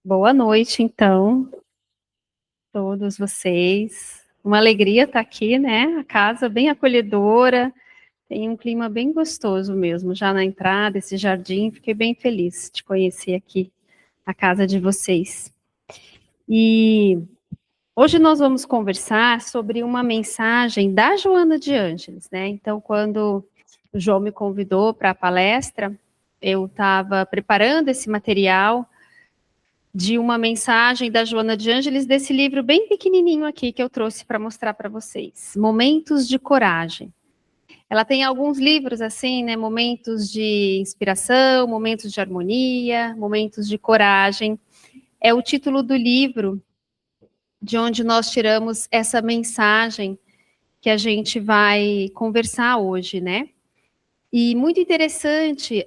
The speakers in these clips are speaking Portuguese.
Boa noite, então, todos vocês. Uma alegria estar aqui, né? A casa bem acolhedora, tem um clima bem gostoso mesmo, já na entrada, esse jardim. Fiquei bem feliz de conhecer aqui a casa de vocês. E hoje nós vamos conversar sobre uma mensagem da Joana de Ângeles, né? Então, quando o João me convidou para a palestra, eu estava preparando esse material de uma mensagem da Joana de Ângeles, desse livro bem pequenininho aqui que eu trouxe para mostrar para vocês. Momentos de Coragem. Ela tem alguns livros assim, né? Momentos de inspiração, momentos de harmonia, momentos de coragem. É o título do livro de onde nós tiramos essa mensagem que a gente vai conversar hoje, né? E muito interessante,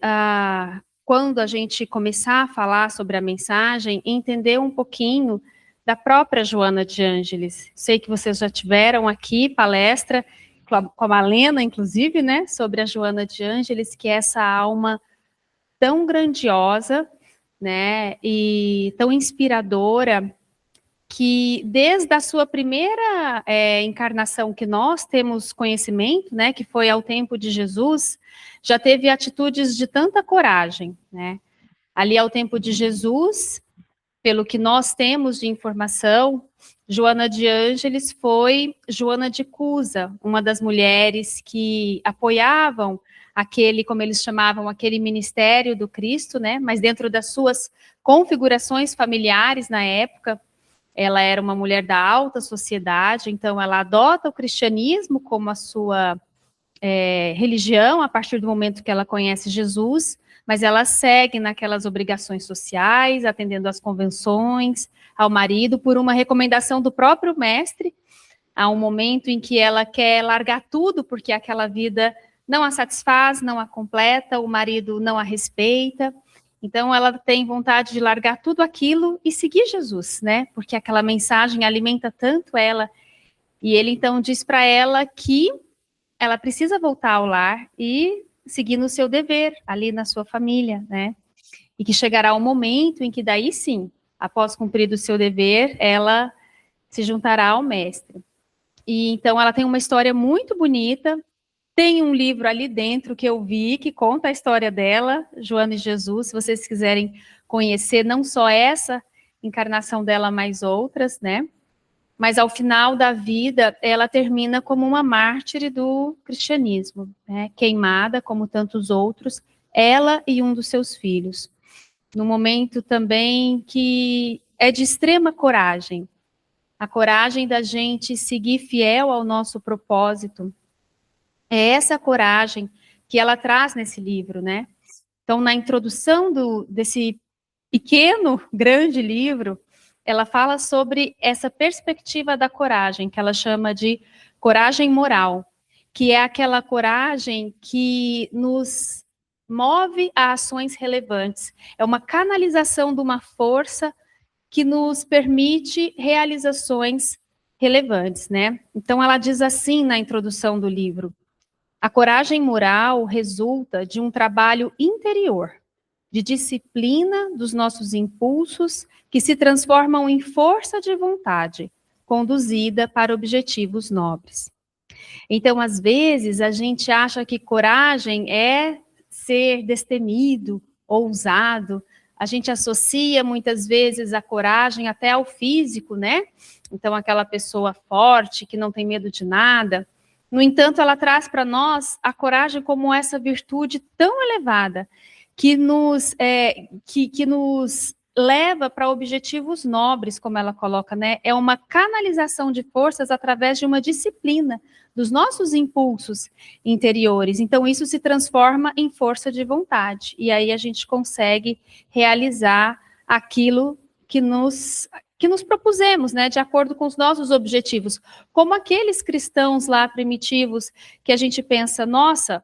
quando a gente começar a falar sobre a mensagem, entender um pouquinho da própria Joana de Ângeles. Sei que vocês já tiveram aqui palestra com a Malena, inclusive, né, sobre a Joana de Ângeles, que é essa alma tão grandiosa, né, e tão inspiradora, que desde a sua primeira encarnação que nós temos conhecimento, né, que foi ao tempo de Jesus, já teve atitudes de tanta coragem, né? Ali ao tempo de Jesus, pelo que nós temos de informação, Joana de Ângeles foi Joana de Cusa, uma das mulheres que apoiavam aquele, como eles chamavam, aquele ministério do Cristo, né? Mas dentro das suas configurações familiares na época. Ela era uma mulher da alta sociedade, então ela adota o cristianismo como a sua religião a partir do momento que ela conhece Jesus, mas ela segue naquelas obrigações sociais, atendendo às convenções, ao marido, por uma recomendação do próprio mestre. Há um momento em que ela quer largar tudo, porque aquela vida não a satisfaz, não a completa, o marido não a respeita. Então, ela tem vontade de largar tudo aquilo e seguir Jesus, né? Porque aquela mensagem alimenta tanto ela. E ele, então, diz para ela que ela precisa voltar ao lar e seguir no seu dever, ali na sua família, né? E que chegará um momento em que, daí sim, após cumprido o seu dever, ela se juntará ao mestre. E então, ela tem uma história muito bonita. Tem um livro ali dentro que eu vi, que conta a história dela, Joana e Jesus, se vocês quiserem conhecer não só essa encarnação dela, mas outras, né? Mas ao final da vida, ela termina como uma mártire do cristianismo, né? Queimada, como tantos outros, ela e um dos seus filhos. No momento também que é de extrema coragem, a coragem da gente seguir fiel ao nosso propósito. É essa coragem que ela traz nesse livro, né? Então, na introdução desse pequeno, grande livro, ela fala sobre essa perspectiva da coragem, que ela chama de coragem moral, que é aquela coragem que nos move a ações relevantes. É uma canalização de uma força que nos permite realizações relevantes, né? Então, ela diz assim na introdução do livro: a coragem moral resulta de um trabalho interior, de disciplina dos nossos impulsos que se transformam em força de vontade, conduzida para objetivos nobres. Então, às vezes, a gente acha que coragem é ser destemido, ousado. A gente associa muitas vezes a coragem até ao físico, né? Então, aquela pessoa forte, que não tem medo de nada. No entanto, ela traz para nós a coragem como essa virtude tão elevada que nos leva para objetivos nobres, como ela coloca, né? É uma canalização de forças através de uma disciplina dos nossos impulsos interiores. Então, isso se transforma em força de vontade. E aí a gente consegue realizar aquilo que nos propusemos, né, de acordo com os nossos objetivos. Como aqueles cristãos lá primitivos que a gente pensa, nossa,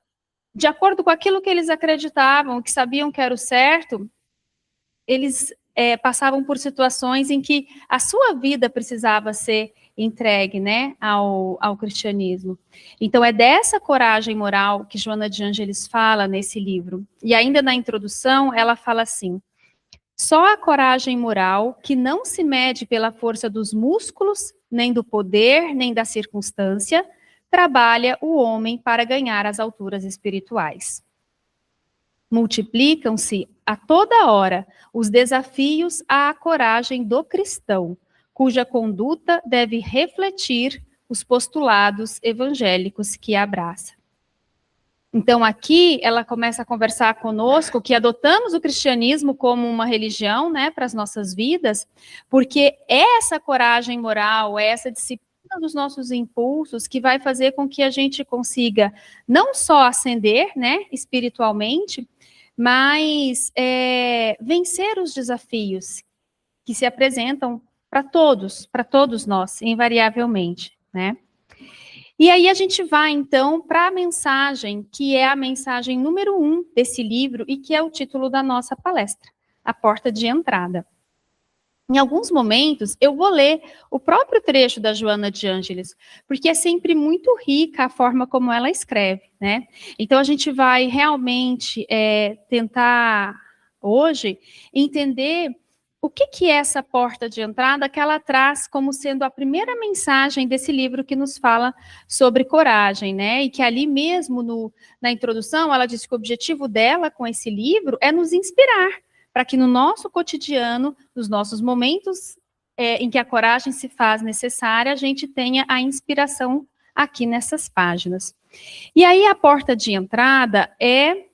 de acordo com aquilo que eles acreditavam, que sabiam que era o certo, eles passavam por situações em que a sua vida precisava ser entregue, né, ao cristianismo. Então, é dessa coragem moral que Joana de Ângeles fala nesse livro. E ainda na introdução, ela fala assim: Só a coragem moral, que não se mede pela força dos músculos, nem do poder, nem da circunstância, trabalha o homem para ganhar as alturas espirituais. Multiplicam-se a toda hora os desafios à coragem do cristão, cuja conduta deve refletir os postulados evangélicos que abraça. Então, aqui ela começa a conversar conosco que adotamos o cristianismo como uma religião, né, para as nossas vidas, porque é essa coragem moral, é essa disciplina dos nossos impulsos que vai fazer com que a gente consiga não só ascender, né, espiritualmente, mas vencer os desafios que se apresentam para todos nós, invariavelmente, né? E aí a gente vai, então, para a mensagem, que é a mensagem número 1 desse livro e que é o título da nossa palestra, A Porta de Entrada. Em alguns momentos, eu vou ler o próprio trecho da Joana de Ângeles, porque é sempre muito rica a forma como ela escreve, né? Então, a gente vai realmente tentar, hoje, entender o que é essa porta de entrada que ela traz como sendo a primeira mensagem desse livro que nos fala sobre coragem, né? E que ali mesmo na introdução, ela diz que o objetivo dela com esse livro é nos inspirar, para que no nosso cotidiano, nos nossos momentos em que a coragem se faz necessária, a gente tenha a inspiração aqui nessas páginas. E aí a porta de entrada é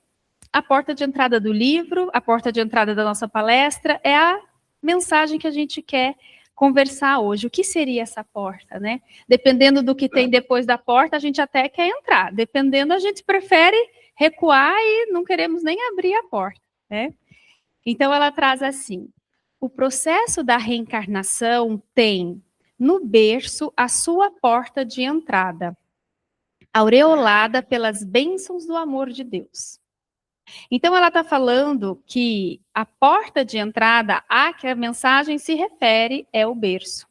a porta de entrada do livro, a porta de entrada da nossa palestra, é a mensagem que a gente quer conversar hoje. O que seria essa porta, né? Dependendo do que tem depois da porta, a gente até quer entrar. Dependendo, a gente prefere recuar e não queremos nem abrir a porta, né? Então, ela traz assim: o processo da reencarnação tem no berço a sua porta de entrada, aureolada pelas bênçãos do amor de Deus. Então, ela está falando que a porta de entrada a que a mensagem se refere é o berço.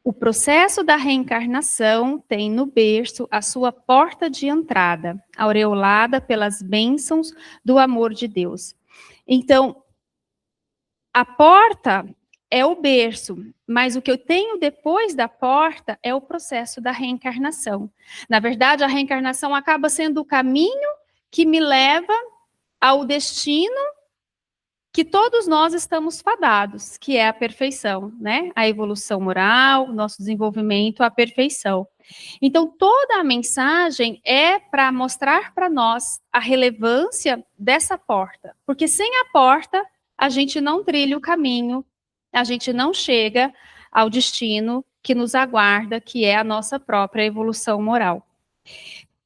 O processo da reencarnação tem no berço a sua porta de entrada, aureolada pelas bênçãos do amor de Deus. Então, a porta é o berço, mas o que eu tenho depois da porta é o processo da reencarnação. Na verdade, a reencarnação acaba sendo o caminho que me leva ao destino que todos nós estamos fadados, que é a perfeição, né? A evolução moral, o nosso desenvolvimento, a perfeição. Então, toda a mensagem é para mostrar para nós a relevância dessa porta, porque sem a porta, a gente não trilha o caminho, a gente não chega ao destino que nos aguarda, que é a nossa própria evolução moral.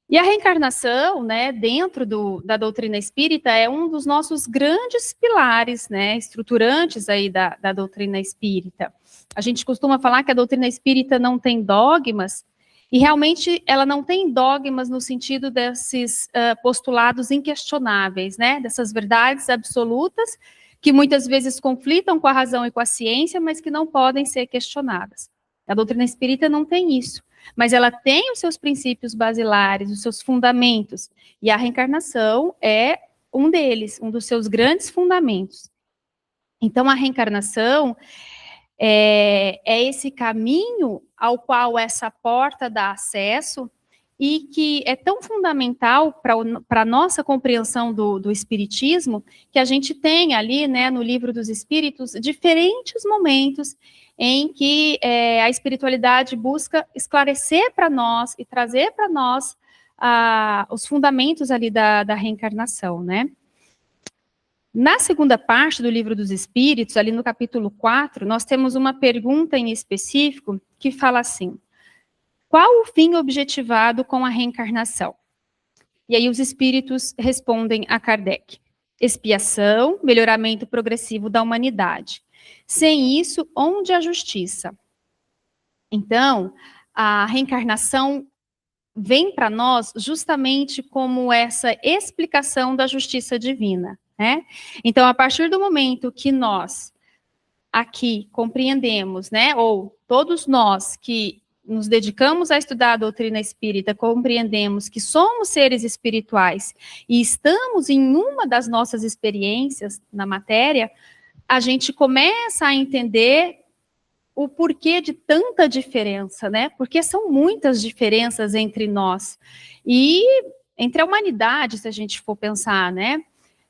E a reencarnação, né, dentro da doutrina espírita, é um dos nossos grandes pilares, né, estruturantes aí da doutrina espírita. A gente costuma falar que a doutrina espírita não tem dogmas, e realmente ela não tem dogmas no sentido desses postulados inquestionáveis, né, dessas verdades absolutas, que muitas vezes conflitam com a razão e com a ciência, mas que não podem ser questionadas. A doutrina espírita não tem isso. Mas ela tem os seus princípios basilares, os seus fundamentos, e a reencarnação é um deles, um dos seus grandes fundamentos. Então, a reencarnação é esse caminho ao qual essa porta dá acesso e que é tão fundamental para a nossa compreensão do Espiritismo, que a gente tem ali, né, no Livro dos Espíritos, diferentes momentos em que a espiritualidade busca esclarecer para nós e trazer para nós os fundamentos ali da reencarnação, né? Na segunda parte do Livro dos Espíritos, ali no capítulo 4, nós temos uma pergunta em específico que fala assim: qual o fim objetivado com a reencarnação? E aí os espíritos respondem a Kardec: expiação, melhoramento progressivo da humanidade. Sem isso, onde a justiça? Então, a reencarnação vem para nós justamente como essa explicação da justiça divina, né? Então, a partir do momento que nós aqui compreendemos, né, ou todos nós que nos dedicamos a estudar a doutrina espírita, compreendemos que somos seres espirituais e estamos em uma das nossas experiências na matéria, a gente começa a entender o porquê de tanta diferença, né? Porque são muitas diferenças entre nós e entre a humanidade, se a gente for pensar, né?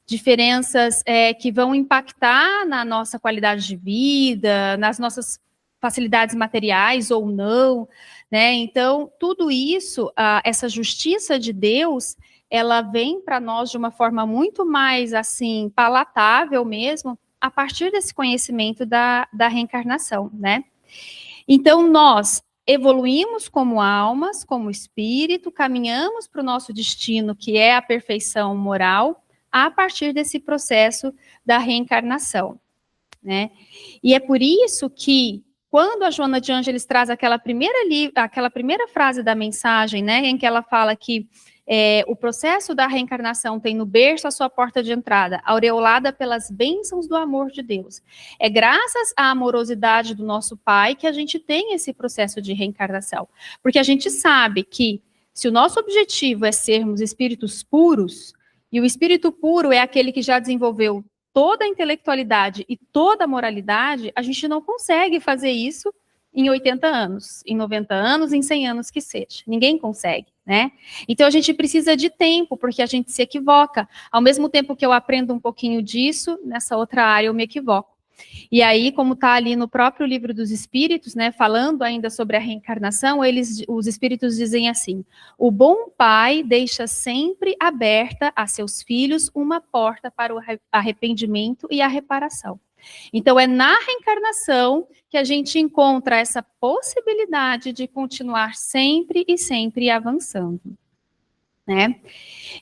Diferenças que vão impactar na nossa qualidade de vida, nas nossas facilidades materiais ou não, né? Então, tudo isso, essa justiça de Deus, ela vem para nós de uma forma muito mais, assim, palatável mesmo, a partir desse conhecimento da reencarnação, né? Então, nós evoluímos como almas, como espírito, caminhamos para o nosso destino, que é a perfeição moral, a partir desse processo da reencarnação, né? E é por isso que, quando a Joana de Ângeles traz aquela primeira frase da mensagem, né, em que ela fala que o processo da reencarnação tem no berço a sua porta de entrada, aureolada pelas bênçãos do amor de Deus. É graças à amorosidade do nosso Pai que a gente tem esse processo de reencarnação. Porque a gente sabe que, se o nosso objetivo é sermos espíritos puros, e o espírito puro é aquele que já desenvolveu toda a intelectualidade e toda a moralidade, a gente não consegue fazer isso em 80 anos, em 90 anos, em 100 anos que seja. Ninguém consegue, né? Então a gente precisa de tempo, porque a gente se equivoca. Ao mesmo tempo que eu aprendo um pouquinho disso, nessa outra área eu me equivoco. E aí, como está ali no próprio livro dos Espíritos, né, falando ainda sobre a reencarnação, os Espíritos dizem assim: o bom pai deixa sempre aberta a seus filhos uma porta para o arrependimento e a reparação. Então, é na reencarnação que a gente encontra essa possibilidade de continuar sempre e sempre avançando, né?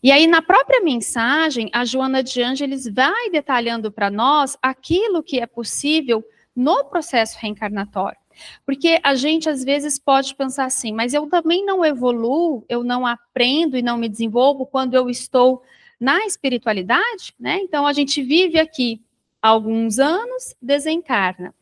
E aí, na própria mensagem, a Joana de Ângeles vai detalhando para nós aquilo que é possível no processo reencarnatório. Porque a gente, às vezes, pode pensar assim, mas eu também não evoluo, eu não aprendo e não me desenvolvo quando eu estou na espiritualidade, né? Então, a gente vive aqui há alguns anos, desencarna.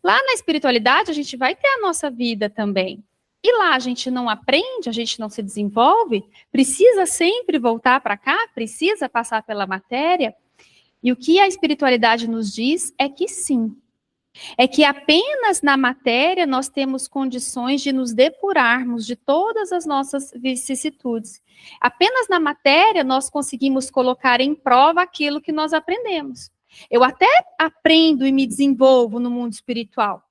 Lá na espiritualidade, a gente vai ter a nossa vida também. E lá a gente não aprende, a gente não se desenvolve, precisa sempre voltar para cá, precisa passar pela matéria. E o que a espiritualidade nos diz é que sim. É que apenas na matéria nós temos condições de nos depurarmos de todas as nossas vicissitudes. Apenas na matéria nós conseguimos colocar em prova aquilo que nós aprendemos. Eu até aprendo e me desenvolvo no mundo espiritual,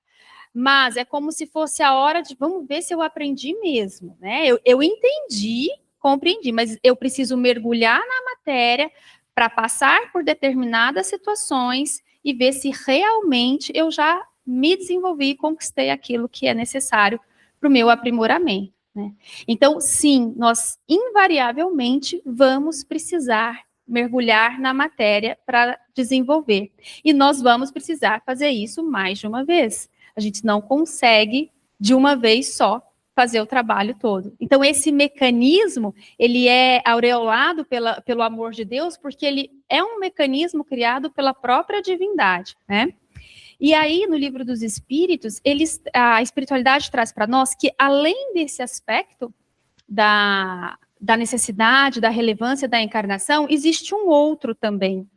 mas é como se fosse a hora de, vamos ver se eu aprendi mesmo, né? Eu entendi, compreendi, mas eu preciso mergulhar na matéria para passar por determinadas situações e ver se realmente eu já me desenvolvi e conquistei aquilo que é necessário para o meu aprimoramento, né? Então, sim, nós invariavelmente vamos precisar mergulhar na matéria para desenvolver. E nós vamos precisar fazer isso mais de uma vez. A gente não consegue, de uma vez só, fazer o trabalho todo. Então, esse mecanismo, ele é aureolado pelo amor de Deus, porque ele é um mecanismo criado pela própria divindade, né? E aí, no Livro dos Espíritos, a espiritualidade traz para nós que, além desse aspecto da necessidade, da relevância da encarnação, existe um outro também.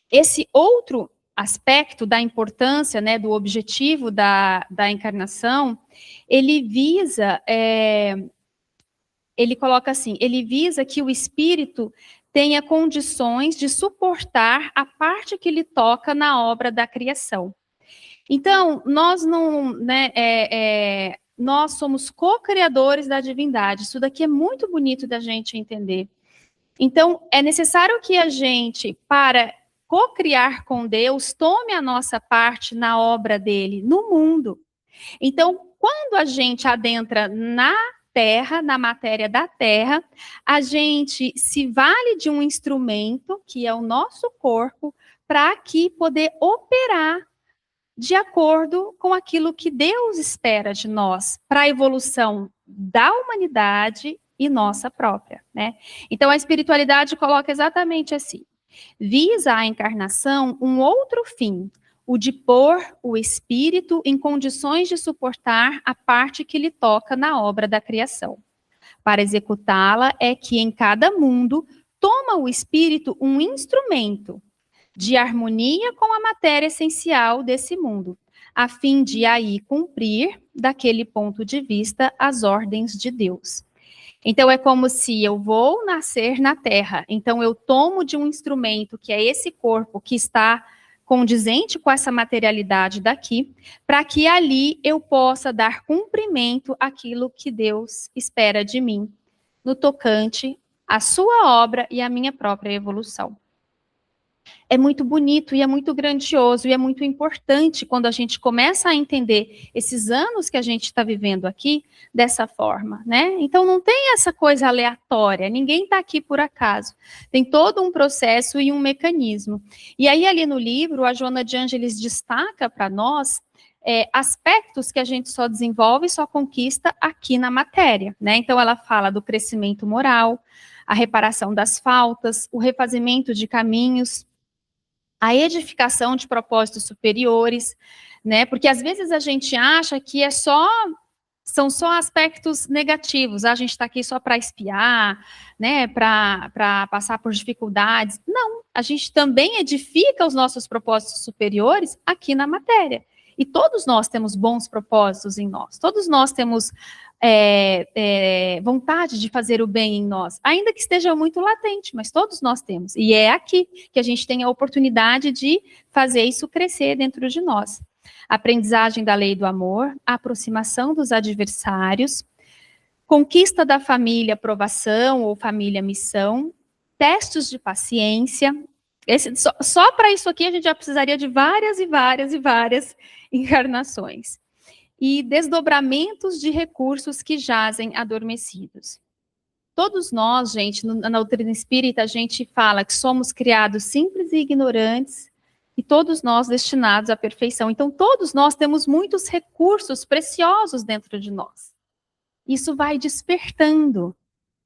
Esse outro aspecto da importância, né, do objetivo da encarnação, ele visa, ele coloca assim, ele visa que o espírito tenha condições de suportar a parte que lhe toca na obra da criação. Então, nós não, né, nós somos co-criadores da divindade. Isso daqui é muito bonito da gente entender. Então, é necessário que a gente, para co-criar com Deus, tome a nossa parte na obra dele, no mundo. Então, quando a gente adentra na Terra, na matéria da Terra, a gente se vale de um instrumento, que é o nosso corpo, para aqui poder operar de acordo com aquilo que Deus espera de nós, para a evolução da humanidade e nossa própria, né? Então, a espiritualidade coloca exatamente assim: visa a encarnação um outro fim, o de pôr o espírito em condições de suportar a parte que lhe toca na obra da criação. Para executá-la é que em cada mundo toma o espírito um instrumento de harmonia com a matéria essencial desse mundo, a fim de aí cumprir, daquele ponto de vista, as ordens de Deus. Então, é como se eu vou nascer na Terra, então eu tomo de um instrumento, que é esse corpo que está condizente com essa materialidade daqui, para que ali eu possa dar cumprimento àquilo que Deus espera de mim, no tocante à sua obra e à minha própria evolução. É muito bonito e é muito grandioso e é muito importante quando a gente começa a entender esses anos que a gente está vivendo aqui dessa forma, né? Então não tem essa coisa aleatória, ninguém está aqui por acaso. Tem todo um processo e um mecanismo. E aí ali no livro, a Joana de Ângeles destaca para nós aspectos que a gente só desenvolve e só conquista aqui na matéria, né? Então ela fala do crescimento moral, a reparação das faltas, o refazimento de caminhos, a edificação de propósitos superiores, né? Porque às vezes a gente acha que são só aspectos negativos, a gente está aqui só para espiar, né? Para passar por dificuldades. Não, a gente também edifica os nossos propósitos superiores aqui na matéria. E todos nós temos bons propósitos em nós, todos nós temos vontade de fazer o bem em nós, ainda que esteja muito latente, mas todos nós temos. E é aqui que a gente tem a oportunidade de fazer isso crescer dentro de nós. Aprendizagem da lei do amor, aproximação dos adversários, conquista da família aprovação ou família missão, testes de paciência. Só para isso aqui a gente já precisaria de várias e várias e várias encarnações. E desdobramentos de recursos que jazem adormecidos. Todos nós, gente, na doutrina espírita, a gente fala que somos criados simples e ignorantes, e todos nós destinados à perfeição. Então, todos nós temos muitos recursos preciosos dentro de nós. Isso vai despertando,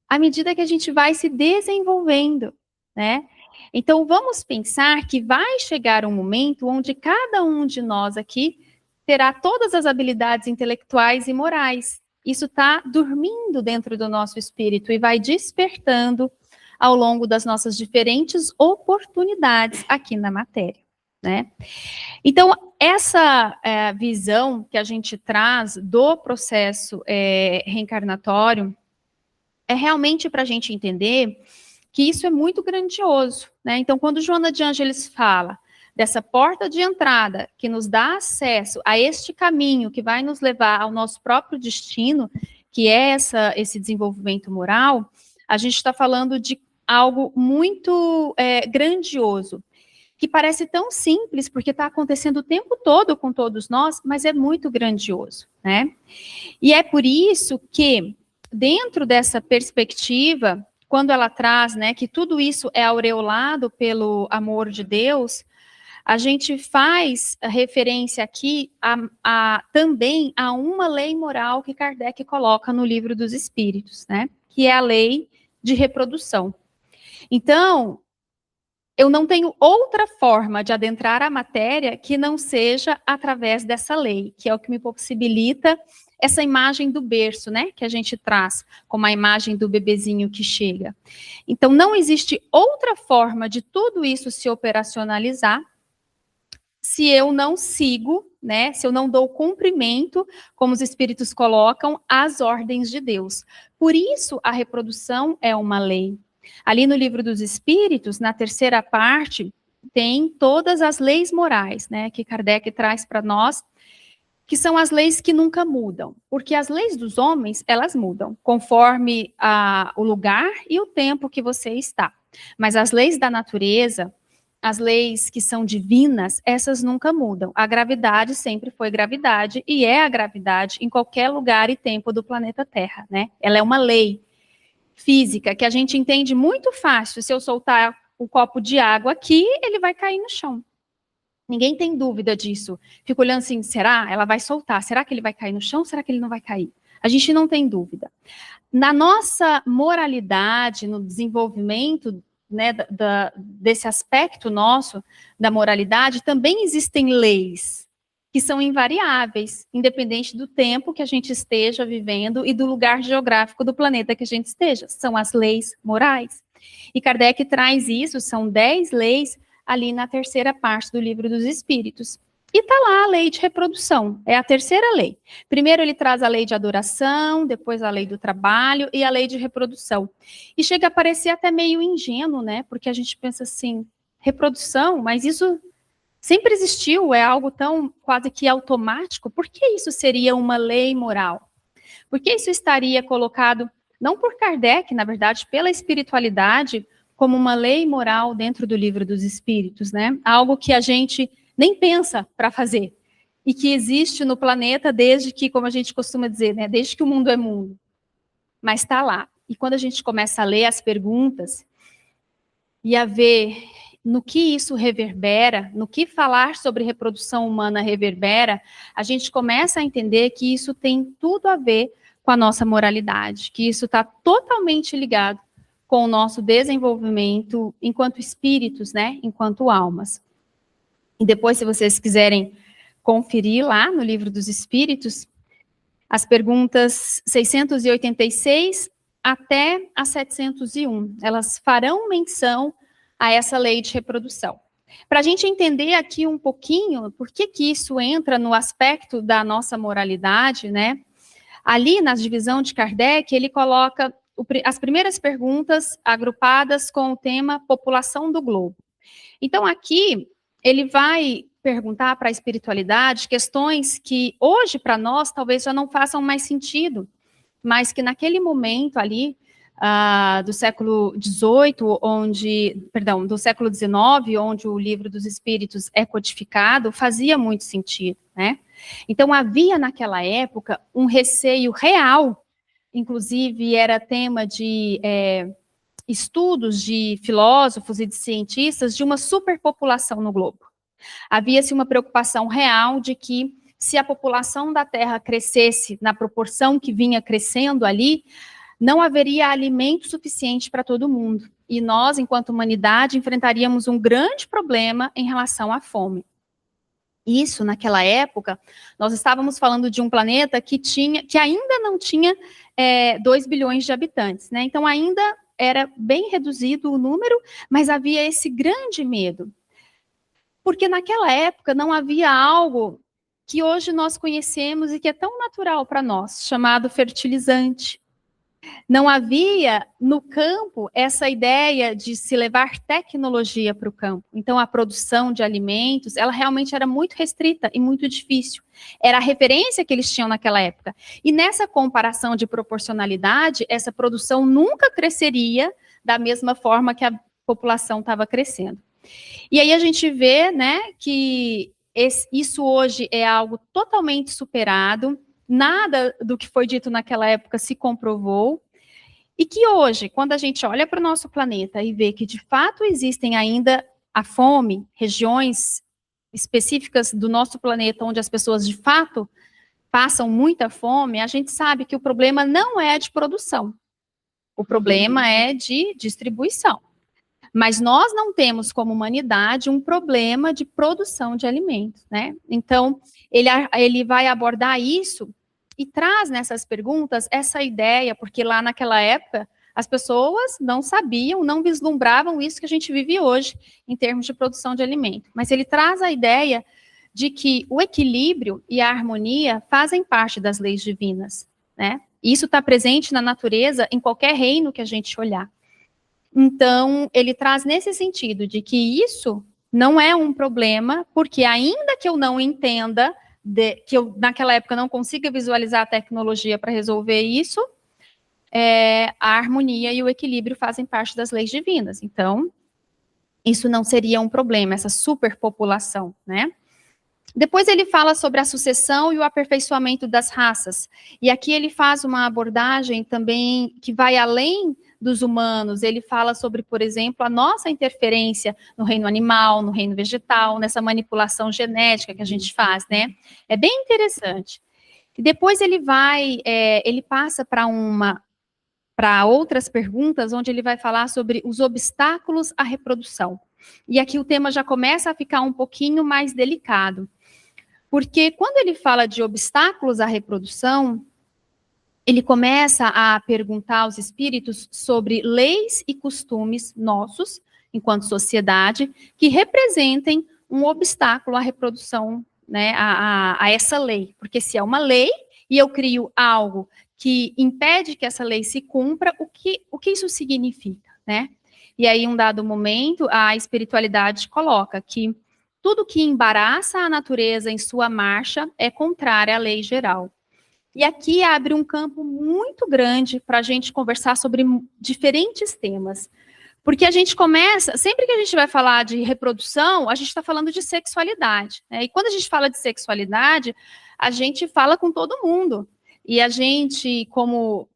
à medida que a gente vai se desenvolvendo, né? Então, vamos pensar que vai chegar um momento onde cada um de nós aqui terá todas as habilidades intelectuais e morais. Isso está dormindo dentro do nosso espírito e vai despertando ao longo das nossas diferentes oportunidades aqui na matéria, né? Então, essa visão que a gente traz do processo reencarnatório é realmente para a gente entender que isso é muito grandioso, né? Então, quando Joana de Ângeles fala dessa porta de entrada que nos dá acesso a este caminho que vai nos levar ao nosso próprio destino, que é esse desenvolvimento moral, a gente está falando de algo muito grandioso, que parece tão simples, porque está acontecendo o tempo todo com todos nós, mas é muito grandioso, né? E é por isso que, dentro dessa perspectiva, quando ela traz, né, que tudo isso é aureolado pelo amor de Deus, a gente faz referência aqui também a uma lei moral que Kardec coloca no Livro dos Espíritos, né? Que é a lei de reprodução. Então, eu não tenho outra forma de adentrar a matéria que não seja através dessa lei, que é o que me possibilita essa imagem do berço, né? Que a gente traz como a imagem do bebezinho que chega. Então, não existe outra forma de tudo isso se operacionalizar se eu não sigo, né, se eu não dou cumprimento, como os espíritos colocam, às ordens de Deus. Por isso, a reprodução é uma lei. Ali no Livro dos Espíritos, na terceira parte, tem todas as leis morais, né, que Kardec traz para nós, que são as leis que nunca mudam. Porque as leis dos homens, elas mudam, conforme o lugar e o tempo que você está. Mas as leis da natureza, as leis que são divinas, essas nunca mudam. A gravidade sempre foi gravidade e é a gravidade em qualquer lugar e tempo do planeta Terra, né? Ela é uma lei física que a gente entende muito fácil. Se eu soltar um copo de água aqui, ele vai cair no chão. Ninguém tem dúvida disso. Fico olhando assim, será? Ela vai soltar. Será que ele vai cair no chão? Será que ele não vai cair? A gente não tem dúvida. Na nossa moralidade, no desenvolvimento né, desse aspecto nosso da moralidade, também existem leis que são invariáveis, independente do tempo que a gente esteja vivendo e do lugar geográfico do planeta que a gente esteja. São as leis morais. E Kardec traz isso, são 10 leis, ali na terceira parte do Livro dos Espíritos. E está lá a lei de reprodução, é a terceira lei. Primeiro ele traz a lei de adoração, depois a lei do trabalho e a lei de reprodução. E chega a parecer até meio ingênuo, né? Porque a gente pensa assim, reprodução, mas isso sempre existiu, é algo tão quase que automático. Por que isso seria uma lei moral? Por que isso estaria colocado, não por Kardec, na verdade, pela espiritualidade, como uma lei moral dentro do Livro dos Espíritos, né? Algo que a gente nem pensa para fazer, e que existe no planeta desde que, como a gente costuma dizer, né, desde que o mundo é mundo, mas está lá. E quando a gente começa a ler as perguntas e a ver no que isso reverbera, no que falar sobre reprodução humana reverbera, a gente começa a entender que isso tem tudo a ver com a nossa moralidade, que isso está totalmente ligado com o nosso desenvolvimento enquanto espíritos, né, enquanto almas. E depois, se vocês quiserem conferir lá no Livro dos Espíritos, as perguntas 686 até a 701, elas farão menção a essa lei de reprodução. Para a gente entender aqui um pouquinho por que isso entra no aspecto da nossa moralidade, né? Ali na divisão de Kardec, ele coloca as primeiras perguntas agrupadas com o tema população do globo. Então aqui ele vai perguntar para a espiritualidade questões que hoje para nós talvez já não façam mais sentido, mas que naquele momento ali do século XVIII, do século XIX, onde o Livro dos Espíritos é codificado, fazia muito sentido, né? Então havia naquela época um receio real, inclusive era tema de estudos de filósofos e de cientistas de uma superpopulação no globo. Havia-se uma preocupação real de que se a população da Terra crescesse na proporção que vinha crescendo ali, não haveria alimento suficiente para todo mundo. E nós, enquanto humanidade, enfrentaríamos um grande problema em relação à fome. Isso, naquela época, nós estávamos falando de um planeta que ainda não tinha 2 bilhões de habitantes, né? Então, ainda era bem reduzido o número, mas havia esse grande medo. Porque naquela época não havia algo que hoje nós conhecemos e que é tão natural para nós, chamado fertilizante. Não havia no campo essa ideia de se levar tecnologia para o campo. Então, a produção de alimentos, ela realmente era muito restrita e muito difícil. Era a referência que eles tinham naquela época. E nessa comparação de proporcionalidade, essa produção nunca cresceria da mesma forma que a população estava crescendo. E aí a gente vê, né, que isso hoje é algo totalmente superado, nada do que foi dito naquela época se comprovou, e que hoje, quando a gente olha para o nosso planeta e vê que de fato existem ainda a fome, regiões específicas do nosso planeta onde as pessoas de fato passam muita fome, a gente sabe que o problema não é de produção, o problema é de distribuição. Mas nós não temos, como humanidade, um problema de produção de alimentos, né? Então, ele vai abordar isso e traz nessas perguntas essa ideia, porque lá naquela época as pessoas não sabiam, não vislumbravam isso que a gente vive hoje em termos de produção de alimento. Mas ele traz a ideia de que o equilíbrio e a harmonia fazem parte das leis divinas, né? Isso está presente na natureza em qualquer reino que a gente olhar. Então, ele traz nesse sentido de que isso não é um problema, porque ainda que eu não entenda, que eu naquela época não consiga visualizar a tecnologia para resolver isso, a harmonia e o equilíbrio fazem parte das leis divinas. Então, isso não seria um problema, essa superpopulação, né? Depois ele fala sobre a sucessão e o aperfeiçoamento das raças. E aqui ele faz uma abordagem também que vai além dos humanos. Ele fala sobre, por exemplo, a nossa interferência no reino animal, no reino vegetal, nessa manipulação genética que a gente faz, né? É bem interessante. E depois ele passa para uma para outras perguntas, onde ele vai falar sobre os obstáculos à reprodução. E aqui o tema já começa a ficar um pouquinho mais delicado, porque quando ele fala de obstáculos à reprodução, ele começa a perguntar aos espíritos sobre leis e costumes nossos, enquanto sociedade, que representem um obstáculo à reprodução, né, a essa lei. Porque se é uma lei e eu crio algo que impede que essa lei se cumpra, o que isso significa, né? E aí, em um dado momento, a espiritualidade coloca que tudo que embaraça a natureza em sua marcha é contrário à lei geral. E aqui abre um campo muito grande para a gente conversar sobre diferentes temas. Porque a gente começa, sempre que a gente vai falar de reprodução, a gente está falando de sexualidade, né? E quando a gente fala de sexualidade, a gente fala com todo mundo. E a gente, como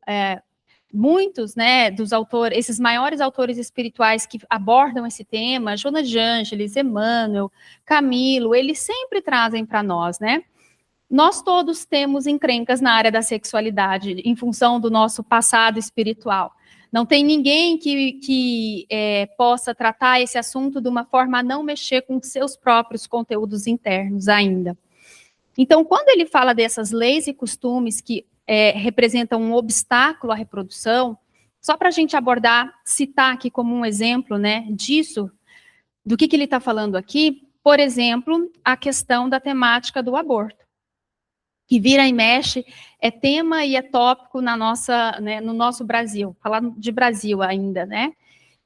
muitos, né, dos autores, esses maiores autores espirituais que abordam esse tema, Joana de Ângeles, Emmanuel, Camilo, eles sempre trazem para nós, né? Nós todos temos encrencas na área da sexualidade, em função do nosso passado espiritual. Não tem ninguém que possa tratar esse assunto de uma forma a não mexer com seus próprios conteúdos internos ainda. Então, quando ele fala dessas leis e costumes que representam um obstáculo à reprodução, só para a gente abordar, citar aqui como um exemplo, né, disso, do que ele está falando aqui, por exemplo, a questão da temática do aborto, que vira e mexe, é tema e é tópico na nossa, né, no nosso Brasil, falando de Brasil ainda, né,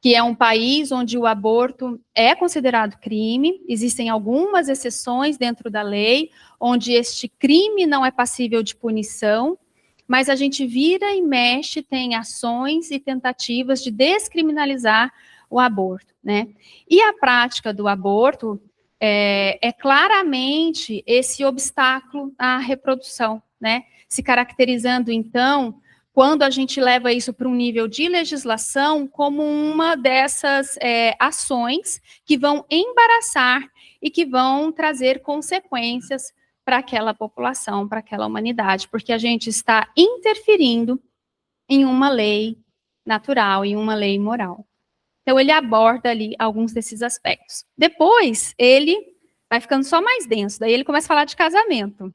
que é um país onde o aborto é considerado crime, existem algumas exceções dentro da lei, onde este crime não é passível de punição, mas a gente vira e mexe, tem ações e tentativas de descriminalizar o aborto, né, e a prática do aborto é claramente esse obstáculo à reprodução, né? Se caracterizando, então, quando a gente leva isso para um nível de legislação, como uma dessas ações que vão embaraçar e que vão trazer consequências para aquela população, para aquela humanidade, porque a gente está interferindo em uma lei natural, em uma lei moral. Então, ele aborda ali alguns desses aspectos. Depois, ele vai ficando só mais denso. Daí ele começa a falar de casamento.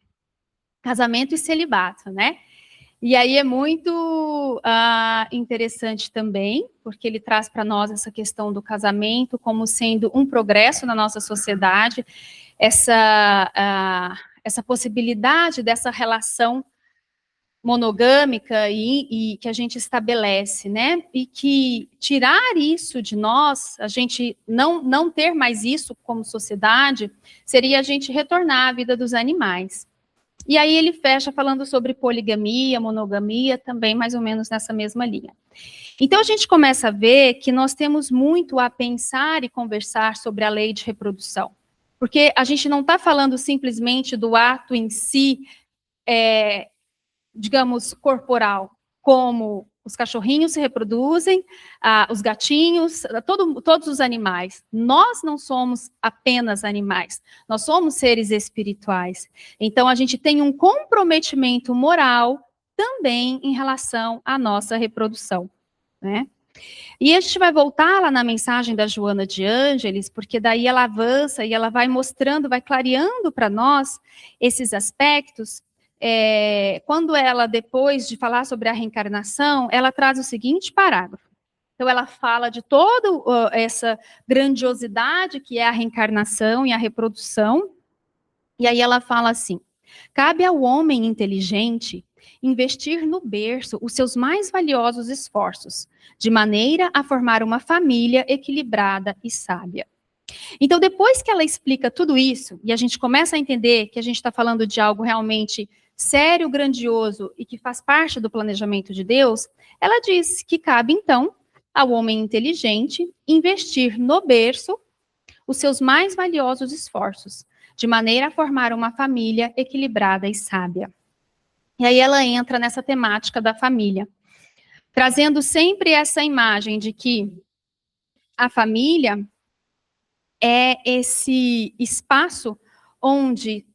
Casamento e celibato, né? E aí é muito interessante também, porque ele traz para nós essa questão do casamento como sendo um progresso na nossa sociedade, essa possibilidade dessa relação monogâmica e que a gente estabelece, né? E que tirar isso de nós, a gente não ter mais isso como sociedade, seria a gente retornar à vida dos animais. E aí ele fecha falando sobre poligamia, monogamia, também mais ou menos nessa mesma linha. Então a gente começa a ver que nós temos muito a pensar e conversar sobre a lei de reprodução. Porque a gente não está falando simplesmente do ato em si, digamos, corporal, como os cachorrinhos se reproduzem, os gatinhos, todos os animais. Nós não somos apenas animais, nós somos seres espirituais. Então, a gente tem um comprometimento moral também em relação à nossa reprodução, né? E a gente vai voltar lá na mensagem da Joana de Ângeles, porque daí ela avança e ela vai mostrando, vai clareando para nós esses aspectos. Quando ela, depois de falar sobre a reencarnação, ela traz o seguinte parágrafo. Então, ela fala de toda essa grandiosidade que é a reencarnação e a reprodução, e aí ela fala assim: cabe ao homem inteligente investir no berço os seus mais valiosos esforços, de maneira a formar uma família equilibrada e sábia. Então, depois que ela explica tudo isso, e a gente começa a entender que a gente está falando de algo realmente sério, grandioso e que faz parte do planejamento de Deus, ela diz que cabe, então, ao homem inteligente investir no berço os seus mais valiosos esforços, de maneira a formar uma família equilibrada e sábia. E aí ela entra nessa temática da família, trazendo sempre essa imagem de que a família é esse espaço onde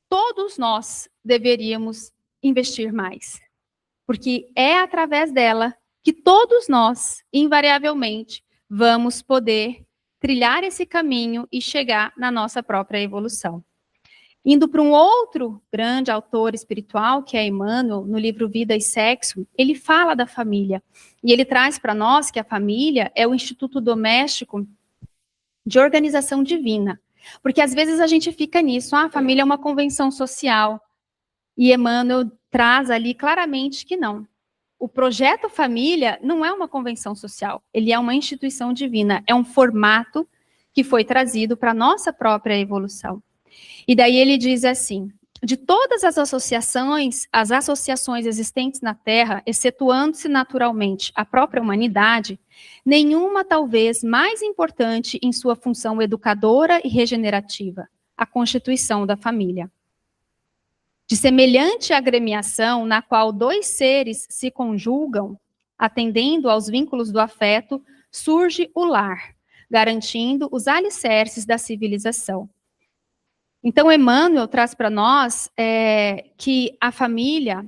todos nós deveríamos investir mais, porque é através dela que todos nós, invariavelmente, vamos poder trilhar esse caminho e chegar na nossa própria evolução. Indo para um outro grande autor espiritual, que é Emmanuel, no livro Vida e Sexo, ele fala da família. E ele traz para nós que a família é o instituto doméstico de organização divina. Porque às vezes a gente fica nisso, a família é uma convenção social. E Emmanuel traz ali claramente que não. O projeto família não é uma convenção social, ele é uma instituição divina, é um formato que foi trazido para a nossa própria evolução. E daí ele diz assim, de todas as associações existentes na Terra, excetuando-se naturalmente a própria humanidade, nenhuma talvez mais importante em sua função educadora e regenerativa, a constituição da família. De semelhante agremiação na qual dois seres se conjugam, atendendo aos vínculos do afeto, surge o lar, garantindo os alicerces da civilização. Então, Emmanuel traz para nós que a família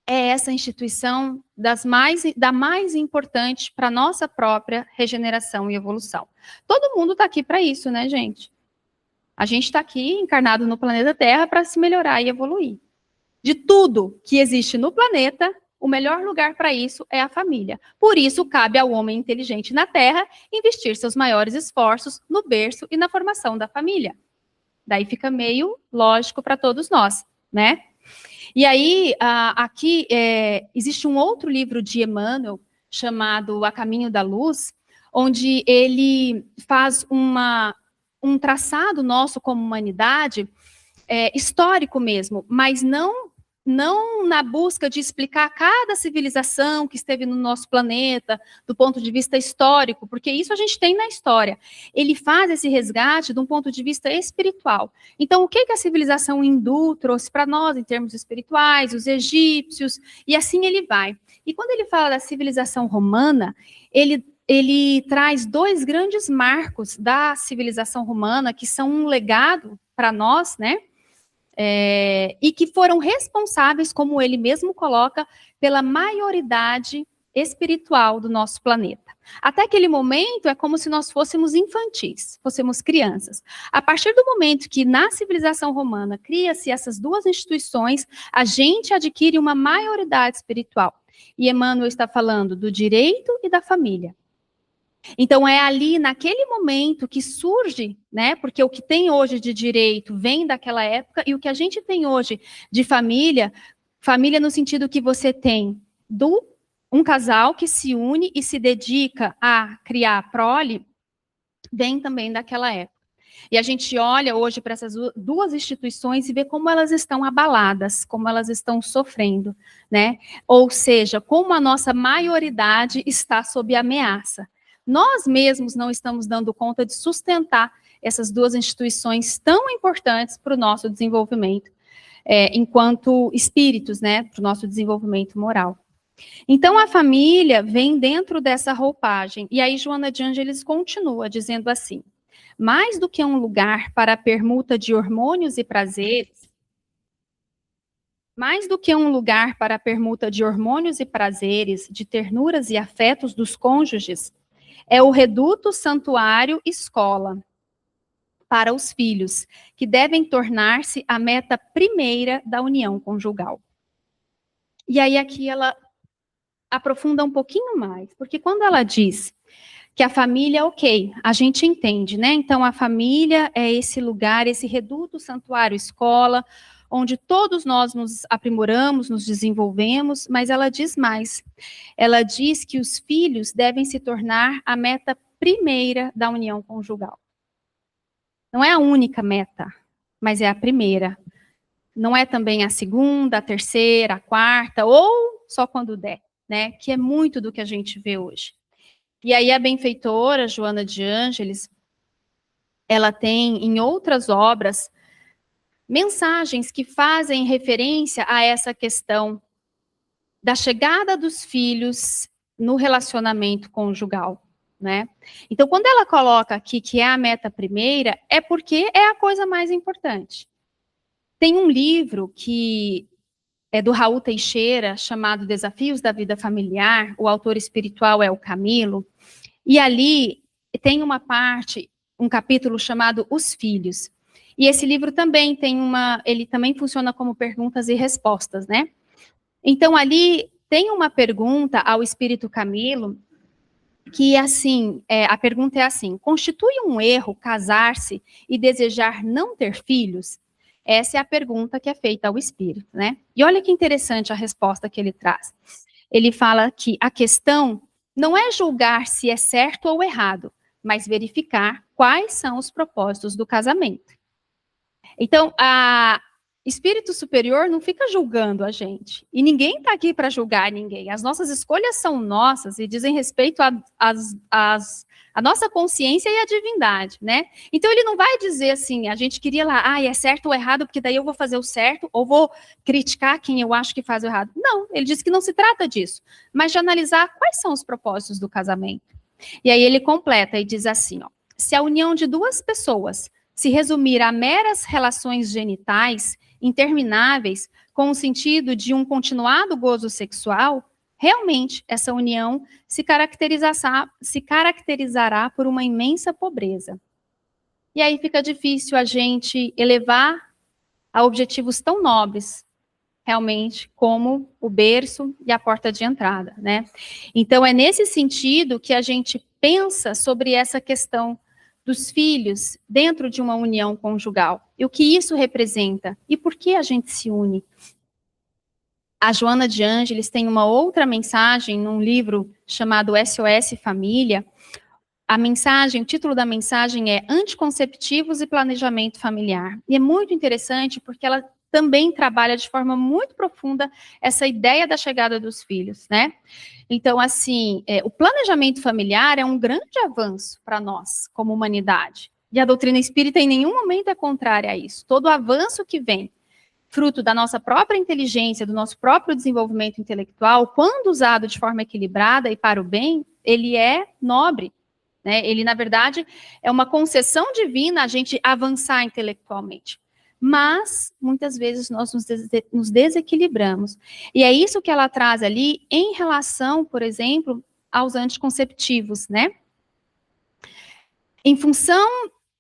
é essa instituição da mais importante para a nossa própria regeneração e evolução. Todo mundo está aqui para isso, né, gente? A gente está aqui encarnado no planeta Terra para se melhorar e evoluir. De tudo que existe no planeta, o melhor lugar para isso é a família. Por isso, cabe ao homem inteligente na Terra investir seus maiores esforços no berço e na formação da família. Daí fica meio lógico para todos nós, né? E aí, aqui, existe um outro livro de Emmanuel, chamado A Caminho da Luz, onde ele faz um traçado nosso como humanidade, histórico mesmo, mas não na busca de explicar cada civilização que esteve no nosso planeta, do ponto de vista histórico, porque isso a gente tem na história. Ele faz esse resgate de um ponto de vista espiritual. Então, o que a civilização hindu trouxe para nós, em termos espirituais, os egípcios, e assim ele vai. E quando ele fala da civilização romana, ele traz dois grandes marcos da civilização romana, que são um legado para nós, né? E que foram responsáveis, como ele mesmo coloca, pela maioridade espiritual do nosso planeta. Até aquele momento, é como se nós fôssemos infantis, fôssemos crianças. A partir do momento que, na civilização romana, cria-se essas duas instituições, a gente adquire uma maioridade espiritual. E Emmanuel está falando do direito e da família. Então, é ali, naquele momento, que surge, né? Porque o que tem hoje de direito vem daquela época, e o que a gente tem hoje de família no sentido que você tem um casal que se une e se dedica a criar a prole, vem também daquela época. E a gente olha hoje para essas duas instituições e vê como elas estão abaladas, como elas estão sofrendo, né? Ou seja, como a nossa maioridade está sob ameaça. Nós mesmos não estamos dando conta de sustentar essas duas instituições tão importantes para o nosso desenvolvimento, enquanto espíritos, né, para o nosso desenvolvimento moral. Então, a família vem dentro dessa roupagem. E aí, Joana de Ângeles continua dizendo assim, mais do que um lugar para a permuta de hormônios e prazeres, mais do que um lugar para a permuta de hormônios e prazeres, de ternuras e afetos dos cônjuges, é o reduto santuário escola para os filhos, que devem tornar-se a meta primeira da união conjugal. E aí aqui ela aprofunda um pouquinho mais, porque quando ela diz que a família, ok, a gente entende, né? Então a família é esse lugar, esse reduto santuário escola, onde todos nós nos aprimoramos, nos desenvolvemos, mas ela diz mais. Ela diz que os filhos devem se tornar a meta primeira da união conjugal. Não é a única meta, mas é a primeira. Não é também a segunda, a terceira, a quarta, ou só quando der, né? Que é muito do que a gente vê hoje. E aí a benfeitora, Joana de Ângeles, ela tem em outras obras mensagens que fazem referência a essa questão da chegada dos filhos no relacionamento conjugal, né? Então, quando ela coloca aqui que é a meta primeira, é porque é a coisa mais importante. Tem um livro que é do Raul Teixeira, chamado Desafios da Vida Familiar. O autor espiritual é o Camilo. E ali tem uma parte, um capítulo chamado Os Filhos. E esse livro também ele também funciona como perguntas e respostas, né? Então ali tem uma pergunta ao Espírito Camilo, que assim, a pergunta é assim: constitui um erro casar-se e desejar não ter filhos? Essa é a pergunta que é feita ao Espírito, né? E olha que interessante a resposta que ele traz. Ele fala que a questão não é julgar se é certo ou errado, mas verificar quais são os propósitos do casamento. Então, a espírito superior não fica julgando a gente. E ninguém está aqui para julgar ninguém. As nossas escolhas são nossas e dizem respeito à nossa consciência e à divindade, né? Então, ele não vai dizer assim, a gente queria lá, é certo ou errado, porque daí eu vou fazer o certo, ou vou criticar quem eu acho que faz o errado. Não, ele diz que não se trata disso, mas de analisar quais são os propósitos do casamento. E aí ele completa e diz assim, ó: se a união de duas pessoas se resumir a meras relações genitais intermináveis, com o sentido de um continuado gozo sexual, realmente essa união se caracterizará por uma imensa pobreza. E aí fica difícil a gente elevar a objetivos tão nobres, realmente, como o berço e a porta de entrada, né? Então, é nesse sentido que a gente pensa sobre essa questão dos filhos dentro de uma união conjugal. E o que isso representa? E por que a gente se une? A Joana de Ângeles tem uma outra mensagem num livro chamado SOS Família. A mensagem, o título da mensagem é Anticonceptivos e Planejamento Familiar. E é muito interessante porque ela também trabalha de forma muito profunda essa ideia da chegada dos filhos, né? Então, assim, o planejamento familiar é um grande avanço para nós, como humanidade. E a doutrina espírita em nenhum momento é contrária a isso. Todo avanço que vem, fruto da nossa própria inteligência, do nosso próprio desenvolvimento intelectual, quando usado de forma equilibrada e para o bem, ele é nobre, né? Ele, na verdade, é uma concessão divina a gente avançar intelectualmente. Mas, muitas vezes, nós nos desequilibramos. E é isso que ela traz ali em relação, por exemplo, aos anticonceptivos, né? Em função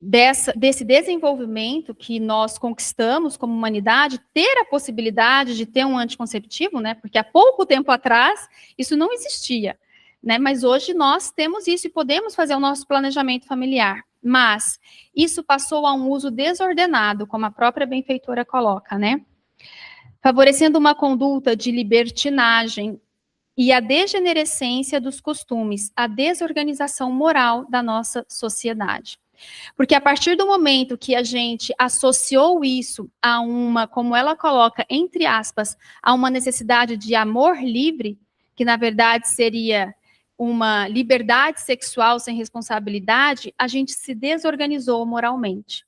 desse desenvolvimento que nós conquistamos como humanidade, ter a possibilidade de ter um anticonceptivo, né? Porque há pouco tempo atrás, isso não existia, né? Mas hoje nós temos isso e podemos fazer o nosso planejamento familiar. Mas isso passou a um uso desordenado, como a própria benfeitora coloca, né? Favorecendo uma conduta de libertinagem e a degenerescência dos costumes, a desorganização moral da nossa sociedade. Porque a partir do momento que a gente associou isso a uma, como ela coloca, entre aspas, a uma necessidade de amor livre, que na verdade seria uma liberdade sexual sem responsabilidade, a gente se desorganizou moralmente.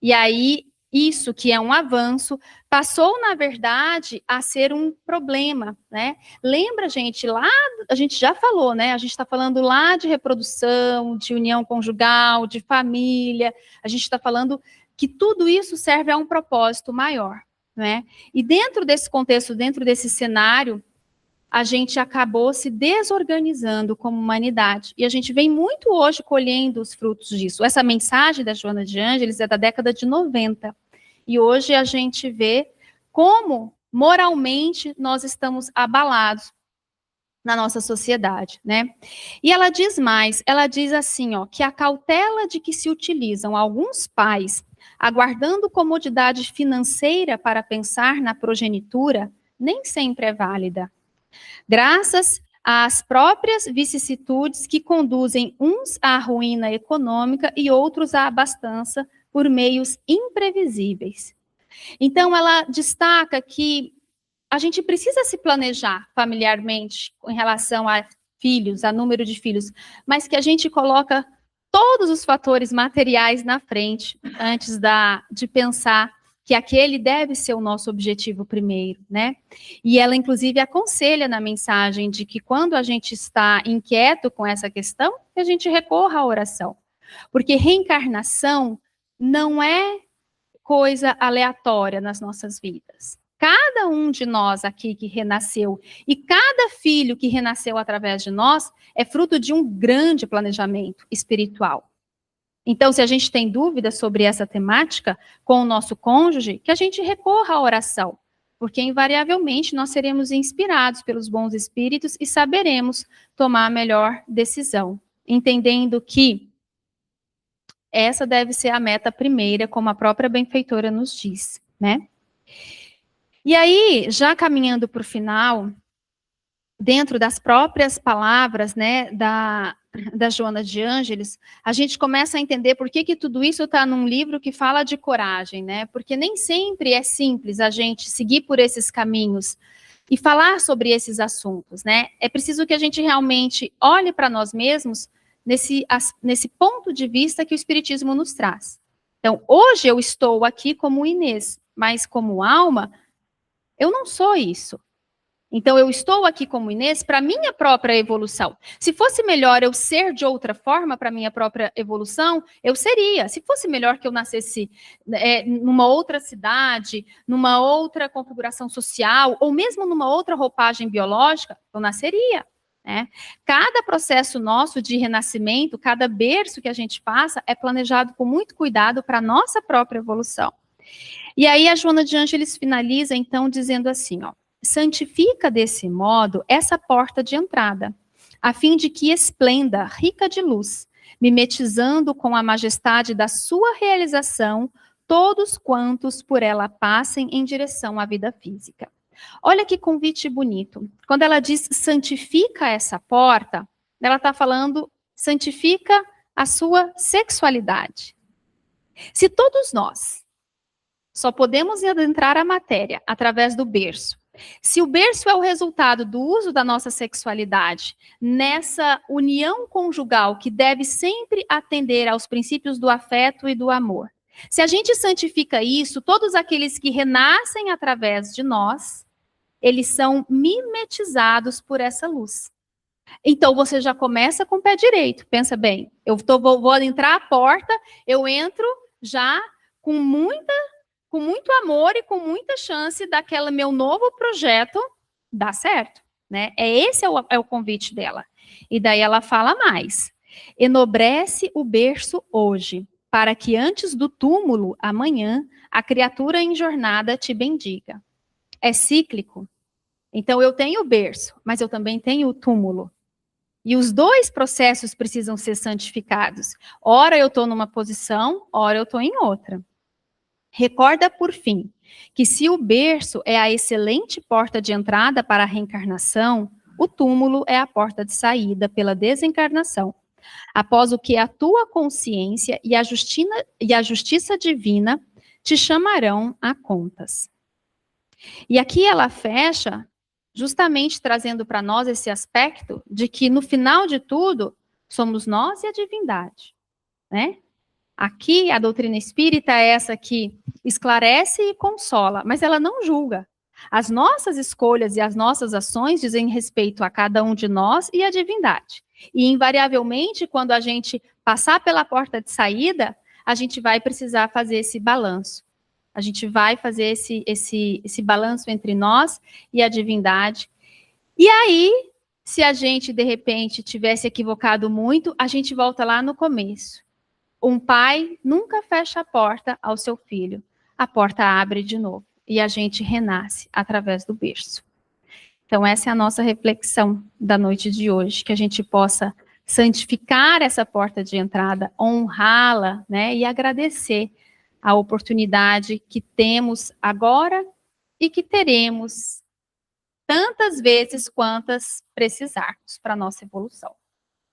E aí, isso que é um avanço, passou, na verdade, a ser um problema, né? Lembra, gente, lá, a gente já falou, né? A gente está falando lá de reprodução, de união conjugal, de família, a gente está falando que tudo isso serve a um propósito maior, né? E dentro desse contexto, dentro desse cenário, a gente acabou se desorganizando como humanidade. E a gente vem muito hoje colhendo os frutos disso. Essa mensagem da Joana de Ângeles é da década de 90. E hoje a gente vê como moralmente nós estamos abalados na nossa sociedade, né? E ela diz mais, ela diz assim, ó, que a cautela de que se utilizam alguns pais aguardando comodidade financeira para pensar na progenitura nem sempre é válida. Graças às próprias vicissitudes que conduzem uns à ruína econômica e outros à abastança por meios imprevisíveis. Então, ela destaca que a gente precisa se planejar familiarmente em relação a filhos, a número de filhos, mas que a gente coloca todos os fatores materiais na frente antes de pensar que aquele deve ser o nosso objetivo primeiro, né? E ela, inclusive, aconselha na mensagem de que quando a gente está inquieto com essa questão, que a gente recorra à oração. Porque reencarnação não é coisa aleatória nas nossas vidas. Cada um de nós aqui que renasceu e cada filho que renasceu através de nós é fruto de um grande planejamento espiritual. Então, se a gente tem dúvidas sobre essa temática com o nosso cônjuge, que a gente recorra à oração, porque invariavelmente nós seremos inspirados pelos bons espíritos e saberemos tomar a melhor decisão, entendendo que essa deve ser a meta primeira, como a própria benfeitora nos diz, né? E aí, já caminhando para o final, dentro das próprias palavras, né, da Joana de Ângeles, a gente começa a entender por que tudo isso está num livro que fala de coragem, né? Porque nem sempre é simples a gente seguir por esses caminhos e falar sobre esses assuntos, né? É preciso que a gente realmente olhe para nós mesmos nesse ponto de vista que o Espiritismo nos traz. Então, hoje eu estou aqui como Inês, mas como alma, eu não sou isso. Então, eu estou aqui como Inês para minha própria evolução. Se fosse melhor eu ser de outra forma para minha própria evolução, eu seria. Se fosse melhor que eu nascesse numa outra cidade, numa outra configuração social, ou mesmo numa outra roupagem biológica, eu nasceria. Né? Cada processo nosso de renascimento, cada berço que a gente passa, é planejado com muito cuidado para a nossa própria evolução. E aí a Joana de Ângeles finaliza, então, dizendo assim, ó, santifica desse modo essa porta de entrada, a fim de que esplenda, rica de luz, mimetizando com a majestade da sua realização todos quantos por ela passem em direção à vida física. Olha que convite bonito. Quando ela diz santifica essa porta, ela está falando santifica a sua sexualidade. Se todos nós só podemos adentrar a matéria através do berço, se o berço é o resultado do uso da nossa sexualidade nessa união conjugal que deve sempre atender aos princípios do afeto e do amor, se a gente santifica isso, todos aqueles que renascem através de nós, eles são mimetizados por essa luz. Então você já começa com o pé direito, pensa bem, vou entrar a porta, eu entro já com muito amor e com muita chance daquele meu novo projeto dar certo, né? Esse é o convite dela. E daí ela fala mais. Enobrece o berço hoje, para que antes do túmulo, amanhã, a criatura em jornada te bendiga. É cíclico. Então eu tenho o berço, mas eu também tenho o túmulo. E os dois processos precisam ser santificados. Ora eu estou numa posição, ora eu estou em outra. Recorda, por fim, que se o berço é a excelente porta de entrada para a reencarnação, o túmulo é a porta de saída pela desencarnação, após o que a tua consciência e a justiça divina te chamarão a contas. E aqui ela fecha, justamente trazendo para nós esse aspecto de que, no final de tudo, somos nós e a divindade, né? Aqui, a doutrina espírita é essa que esclarece e consola, mas ela não julga. As nossas escolhas e as nossas ações dizem respeito a cada um de nós e à divindade. E, invariavelmente, quando a gente passar pela porta de saída, a gente vai precisar fazer esse balanço. A gente vai fazer esse balanço entre nós e a divindade. E aí, se a gente, de repente, tivesse equivocado muito, a gente volta lá no começo. Um pai nunca fecha a porta ao seu filho. A porta abre de novo e a gente renasce através do berço. Então, essa é a nossa reflexão da noite de hoje, que a gente possa santificar essa porta de entrada, honrá-la, né, e agradecer a oportunidade que temos agora e que teremos tantas vezes quantas precisarmos para a nossa evolução.